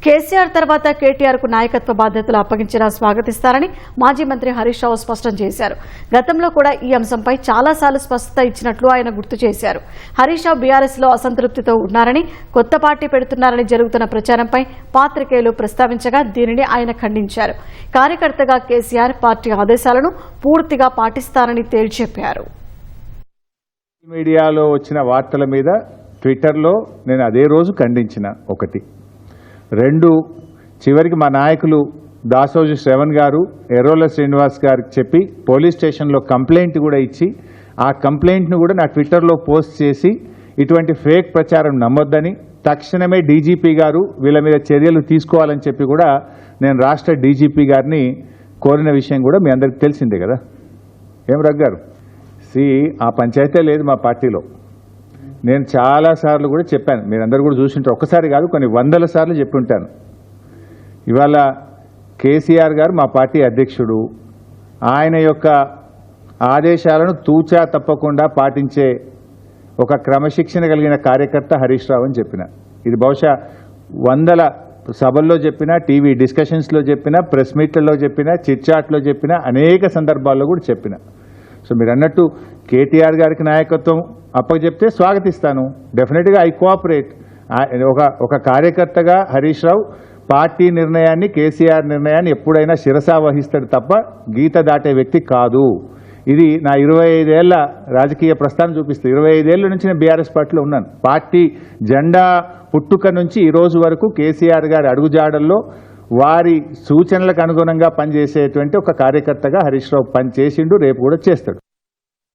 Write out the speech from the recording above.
కేసీఆర్ తర్వాత కేటీఆర్ కు నాయకత్వ బాధ్యతలు అప్పగించినా స్వాగతిస్తారని మాజీ మంత్రి హరీష్ రావు స్పష్టం చేశారు. గతంలో కూడా ఈ అంశంపై చాలాసార్లు స్పష్టత ఇచ్చినట్లు ఆయన గుర్తు చేశారు. హరీష్ రావు బీఆర్ఎస్ లో అసంతృప్తితో ఉన్నారని, కొత్త పార్టీ పెడుతున్నారని జరుగుతున్న ప్రచారంపై పాత్రికేయులు ప్రస్తావించగా దీనిని ఆయన ఖండించారు. కార్యకర్తగా కేసీఆర్ పార్టీ ఆదేశాలను పూర్తిగా పాటిస్తారని తేల్చెప్పారు. మీడియాలో వచ్చిన వార్తల మీద ట్విట్టర్లో నేను అదే రోజు ఖండించిన. ఒకటి, రెండు, చివరికి మా నాయకులు దాసోజు శ్రవణ్ గారు ఎర్రోల శ్రీనివాస్ గారికి చెప్పి పోలీస్ స్టేషన్లో కంప్లైంట్ కూడా ఇచ్చి ఆ కంప్లైంట్ను కూడా నా ట్విట్టర్లో పోస్ట్ చేసి ఇటువంటి ఫేక్ ప్రచారం నమ్మొద్దని, తక్షణమే డీజీపీ గారు వీళ్ళ మీద చర్యలు తీసుకోవాలని చెప్పి కూడా నేను రాష్ట్ర డీజీపీ గారిని కోరిన విషయం కూడా మీ అందరికి తెలిసిందే కదా. ఏం రగ్గారు ఆ పంచాయతీ లేదు మా పార్టీలో. నేను చాలాసార్లు కూడా చెప్పాను, మీరందరూ కూడా చూసింటారు. ఒక్కసారి కాదు, కొన్ని వందల సార్లు చెప్పి ఉంటాను. ఇవాళ కేసీఆర్ గారు మా పార్టీ అధ్యక్షుడు. ఆయన యొక్క ఆదేశాలను తూచా తప్పకుండా పాటించే ఒక క్రమశిక్షణ కలిగిన కార్యకర్త హరీష్ రావు అని చెప్పిన. ఇది బహుశా వందల సభల్లో చెప్పినా, టీవీ డిస్కషన్స్లో చెప్పినా, ప్రెస్ మీట్లలో చెప్పినా, చిట్చాట్లో చెప్పినా, అనేక సందర్భాల్లో కూడా చెప్పిన. సో మీరు అన్నట్టు కేటీఆర్ గారికి నాయకత్వం అప్పచెప్తే స్వాగతిస్తాను. డెఫినెట్గా ఐ కోఆపరేట్. ఒక కార్యకర్తగా హరీష్ రావు పార్టీ నిర్ణయాన్ని, కేసీఆర్ నిర్ణయాన్ని ఎప్పుడైనా శిరసా వహిస్తాడు తప్ప గీత దాటే వ్యక్తి కాదు. ఇది నా 25 ఏళ్ల రాజకీయ ప్రస్థానం చూపిస్తుంది. 25 ఏళ్ల నుంచి నేను బీఆర్ఎస్ పార్టీలో ఉన్నాను. పార్టీ జెండా పుట్టుక నుంచి ఈ రోజు వరకు కేసీఆర్ గారి అడుగుజాడల్లో వారి సూచనలకు అనుగుణంగా పనిచేసేటువంటి ఒక కార్యకర్తగా హరీష్ రావు పనిచేసిండు, రేపు కూడా చేస్తాడు.